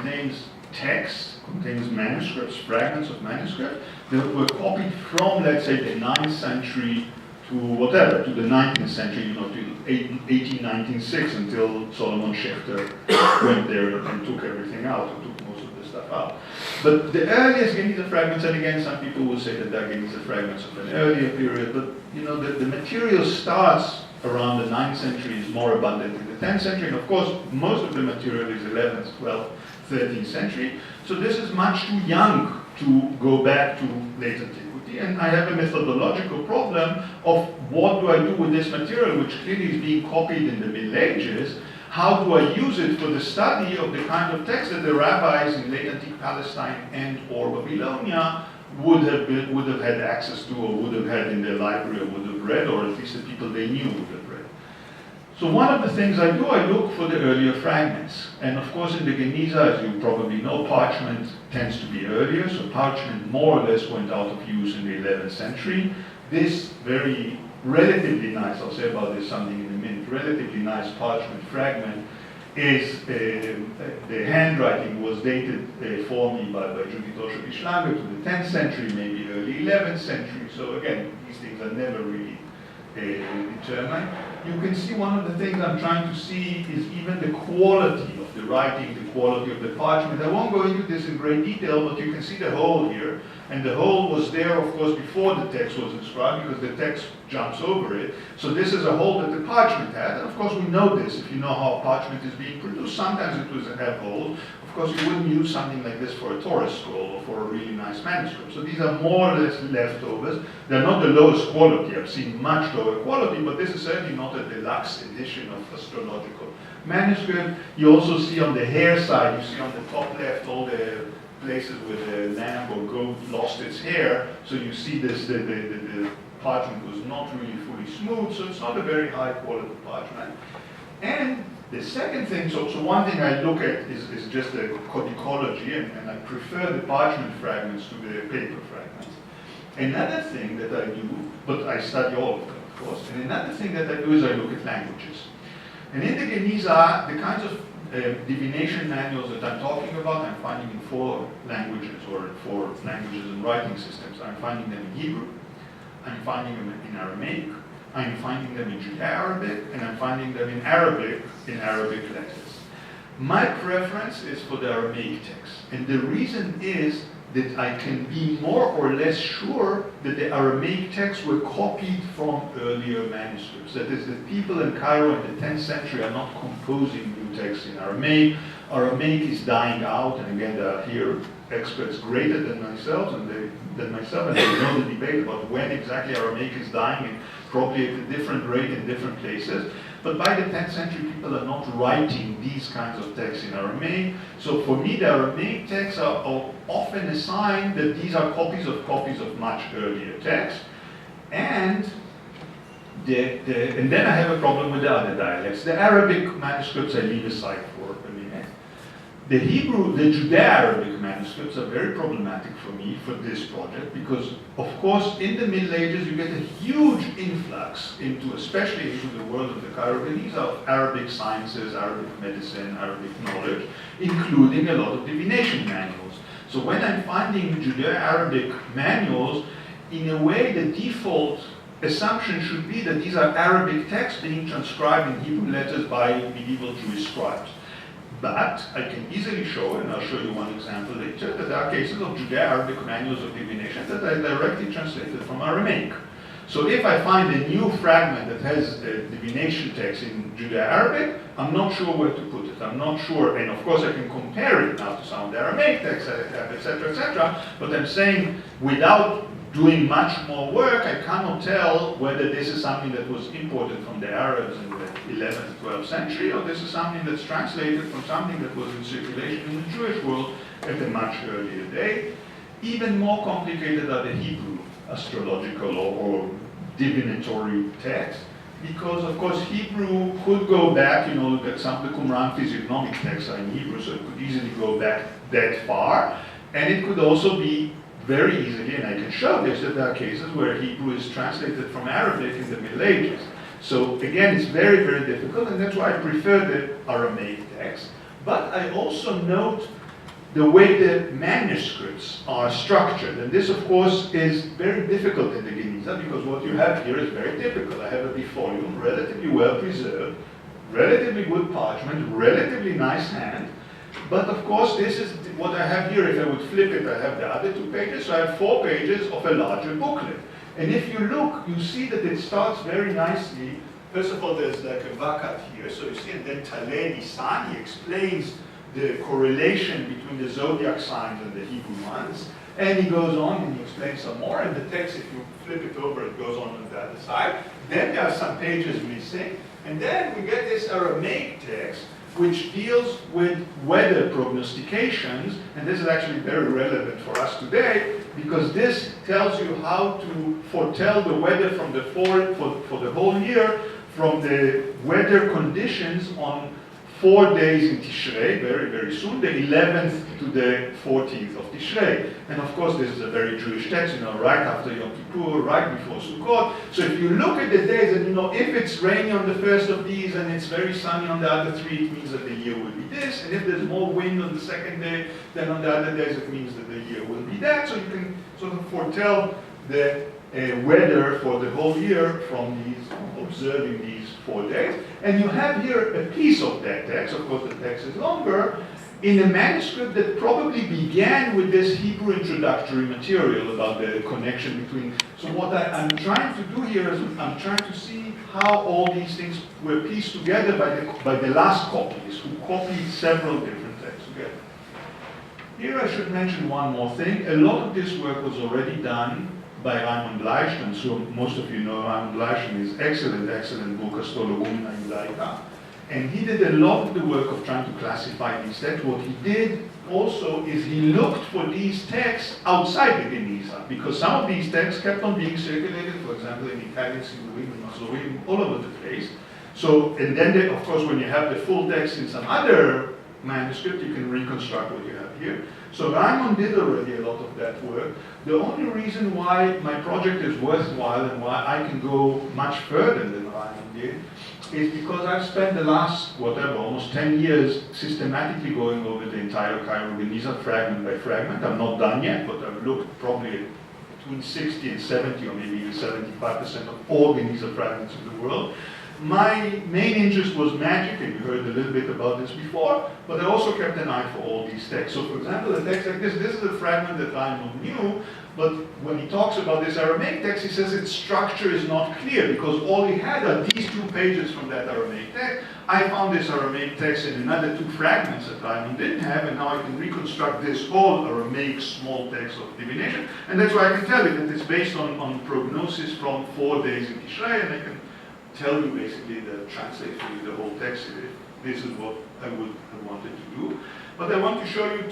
contains texts, contains manuscripts, fragments of manuscripts that were copied from, let's say, the 9th century to whatever, to the 19th century, you know, to 1896 until Solomon Schechter went there and took everything out, and took most of the stuff out. But the earliest Geniza fragments, and again, some people will say that they're Geniza fragments of an earlier period, but you know, the material starts around the 9th century, is more abundant in the 10th century, and of course, most of the material is 11th, 12th, 13th century. So this is much too young to go back to late antiquity, and I have a methodological problem of what do I do with this material, which clearly is being copied in the Middle Ages. How do I use it for the study of the kind of text that the rabbis in late antique Palestine and or Babylonia would have had access to, or would have had in their library, or would have read, or at least the people they knew would have read. So one of the things I do, I look for the earlier fragments. And of course in the Geniza, as you probably know, parchment tends to be earlier, so parchment more or less went out of use in the 11th century. This very relatively nice, I'll say about this something in a minute, relatively nice parchment fragment is, the handwriting was dated for me by Judith Osher-Bishlange to the 10th century, maybe early 11th century. So again, these things are never really determined. You can see one of the things I'm trying to see is even the quality of the writing, the quality of the parchment. I won't go into this in great detail, but you can see the hole here. And the hole was there, of course, before the text was inscribed, because the text jumps over it. So this is a hole that the parchment had. And of course, we know this if you know how parchment is being produced. Sometimes it doesn't have holes. Of course, you wouldn't use something like this for a Torah scroll or for a really nice manuscript. So these are more or less leftovers. They're not the lowest quality. I've seen much lower quality, but this is certainly not a deluxe edition of astrological manuscript. You also see on the hair side, you see on the top left all the places where the lamb or goat lost its hair. So you see this, the parchment was not really fully smooth, so it's not a very high quality parchment. And the second thing, so one thing I look at is just the codicology, and I prefer the parchment fragments to the paper fragments. Another thing that I do, but I study all of them, of course, and another thing that I do is I look at languages. And in the Geniza, the kinds of divination manuals that I'm talking about, I'm finding in 4 languages, or 4 languages and writing systems. I'm finding them in Hebrew, I'm finding them in Aramaic, I'm finding them in Judeo-Arabic, and I'm finding them in Arabic letters. My preference is for the Aramaic text, and the reason is that I can be more or less sure that the Aramaic texts were copied from earlier manuscripts. That is, that people in Cairo in the 10th century are not composing new texts in Aramaic. Aramaic is dying out, and again, there are here experts greater than myself, and they know the debate about when exactly Aramaic is dying, and probably at a different rate in different places. But by the 10th century, people are not writing these kinds of texts in Aramaic. So for me, the Aramaic texts are often a sign that these are copies of much earlier texts. And then I have a problem with the other dialects. The Arabic manuscripts I leave aside for a minute. The Judeo-Arabic manuscripts are very problematic for me for this project because, of course, in the Middle Ages you get a huge influx into, especially into the world of the Cairo Geniza, of Arabic sciences, Arabic medicine, Arabic knowledge, including a lot of divination manuals. So when I'm finding Judeo-Arabic manuals, in a way the default assumption should be that these are Arabic texts being transcribed in Hebrew letters by medieval Jewish scribes. But I can easily show, and I'll show you one example later, that there are cases of Judeo-Arabic manuals of divination that are directly translated from Aramaic. So if I find a new fragment that has a divination text in Judeo-Arabic, I'm not sure where to put it. I'm not sure, and of course I can compare it now to some of the Aramaic texts, etc., but I'm saying without doing much more work, I cannot tell whether this is something that was imported from the Arabs in the 11th, 12th century, or this is something that's translated from something that was in circulation in the Jewish world at a much earlier date. Even more complicated are the Hebrew astrological or divinatory texts, because of course Hebrew could go back, you know, that some of the Qumran physiognomic texts are in Hebrew, so it could easily go back that far, and it could also be very easily, and I can show this, that there are cases where Hebrew is translated from Arabic in the Middle Ages. So again, it's very, very difficult, and that's why I prefer the Aramaic text. But I also note the way the manuscripts are structured. And this, of course, is very difficult in the Geniza, because what you have here is very typical. I have a volume, relatively well preserved, relatively good parchment, relatively nice hand. But of course, this is what I have here. If I would flip it, I have the other 2 pages, so I have 4 pages of a larger booklet. And if you look, you see that it starts very nicely. First of all, there's like a vakat here, so you see, and then Taleh Nisan, he explains the correlation between the zodiac signs and the Hebrew ones. And he goes on and he explains some more, and the text, if you flip it over, it goes on the other side. Then there are some pages missing, and then we get this Aramaic text, which deals with weather prognostications, and this is actually very relevant for us today, because this tells you how to foretell the weather from the for the whole year, from the weather conditions on 4 days in Tishrei, very, very soon, the 11th to the 14th of Tishrei. And of course, this is a very Jewish text, right after Yom Kippur, right before Sukkot. So if you look at the days, and if it's rainy on the first of these and it's very sunny on the other 3, it means that the year will be this. And if there's more wind on the second day than on the other days, it means that the year will be that. So you can sort of foretell the weather for the whole year from observing these 4 days. And you have here a piece of that text, of course the text is longer, in a manuscript that probably began with this Hebrew introductory material about the connection between. So what I'm trying to do here is I'm trying to see how all these things were pieced together by the last copies, who copied several different texts together. Here I should mention one more thing. A lot of this work was already done by Raimond Bleichton. So most of you know Raimond Bleichton, his excellent book, Astrologumna Iudaica. And he did a lot of the work of trying to classify these texts. What he did also is he looked for these texts outside the Geniza, because some of these texts kept on being circulated, for example, in Italian, Siburim, and Masorim, all over the place. So, and then of course, when you have the full text in some other manuscript, you can reconstruct what you have here. So Raimond did already a lot of that work. The only reason why my project is worthwhile and why I can go much further than Raimond did is because I've spent the last, almost 10 years systematically going over the entire Cairo Geniza fragment by fragment. I'm not done yet, but I've looked probably at between 60 and 70 or maybe even 75% of all Geniza fragments in the world. My main interest was magic, and you heard a little bit about this before, but I also kept an eye for all these texts. So for example, a text like this is a fragment that Raimond knew, but when he talks about this Aramaic text, he says its structure is not clear, because all he had are these 2 pages from that Aramaic text. I found this Aramaic text in another 2 fragments that Raimond didn't have, and now I can reconstruct this whole Aramaic small text of divination, and that's why I can tell you that it's based on prognosis from 4 days in Tishrei, and I can tell you basically the translate for you the whole text. This is what I would have wanted to do. But I want to show you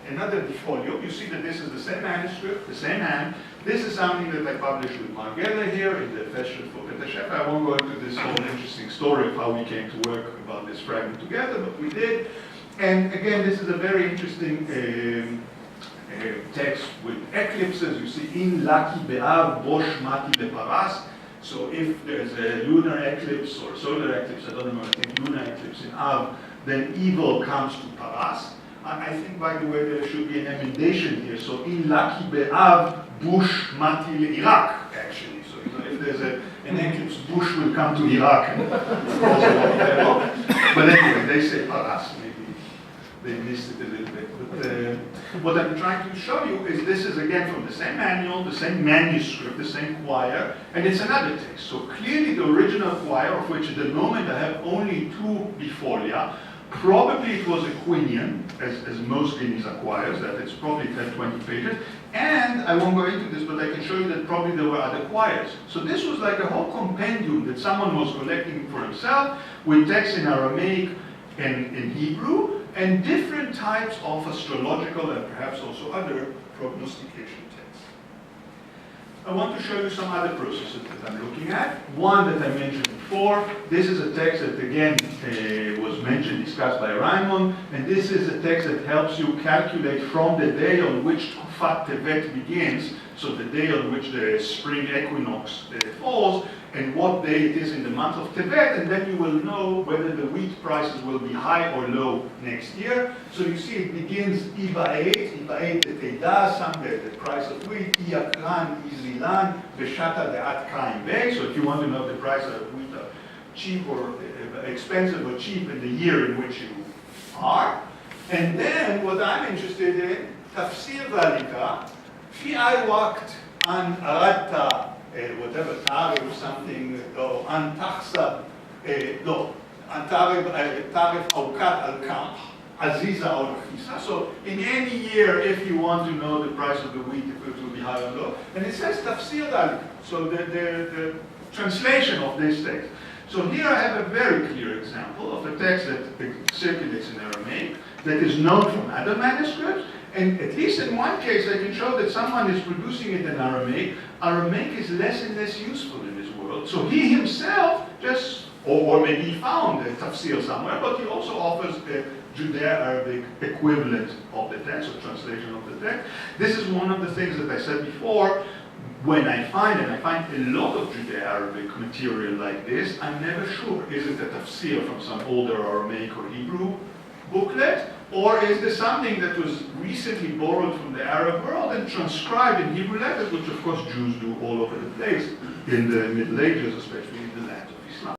another folio. You see that this is the same manuscript, the same hand. This is something that I published with Margella here in the Festival for Petashef. I won't go into this whole interesting story of how we came to work about this fragment together, but we did. And again, this is a very interesting text with eclipses. You see, in Laki Be'av, Bosh Mati Be'paras. So if there's a lunar eclipse or solar eclipse, I don't know, I think lunar eclipse in Av, then evil comes to Paras. I think, by the way, there should be an emendation here. So in Laki Be'av, Bush Mati Iraq, actually. So if there's an eclipse, Bush will come to Iraq. But anyway, they say Paras. Maybe they missed it a little bit. But what I'm trying to show you is this is again from the same manual, the same manuscript, the same quire, and it's another text. So clearly the original quire, of which at the moment I have only 2 bifolia, probably it was a Quinian, as most Geniza quires, that it's probably 10-20 pages. And I won't go into this, but I can show you that probably there were other quires. So this was like a whole compendium that someone was collecting for himself with texts in Aramaic and in Hebrew, and different types of astrological and perhaps also other prognostication texts. I want to show you some other processes that I'm looking at. One that I mentioned before. This is a text that again was mentioned, discussed by Raimond, and this is a text that helps you calculate from the day on which Tufat Tevet begins so the day on which the spring equinox falls, and what day it is in the month of Tebet, and then you will know whether the wheat prices will be high or low next year. So you see it begins Iba'et, the Teidah, the price of wheat, Iakran, Izilan, Beshata, the Atkaim Bay. So if you want to know the price of wheat, cheap or expensive or cheap in the year in which you are. And then what I'm interested in, Tafsir Valika, Fi I walked on Aratta, whatever, Tarif something, or Antachsa, no, Tarif Aukat Al-Kamh, Aziza Al-Khisa. So in any year, if you want to know the price of the wheat, if it will be high or low, and it says Tafsir Valika, so the translation of this text. So here I have a very clear example of a text that circulates in Aramaic, that is known from other manuscripts, and at least in one case I can show that someone is producing it in Aramaic. Aramaic is less and less useful in this world, so he himself just, or maybe he found a tafsir somewhere, but he also offers a Judeo-Arabic equivalent of the text, or translation of the text. This is one of the things that I said before. When I find, and I find a lot of Judeo-Arabic material like this, I'm never sure, is it a tafsir from some older Aramaic or Hebrew booklet, or is this something that was recently borrowed from the Arab world and transcribed in Hebrew letters, which of course Jews do all over the place in the Middle Ages, especially in the land of Islam.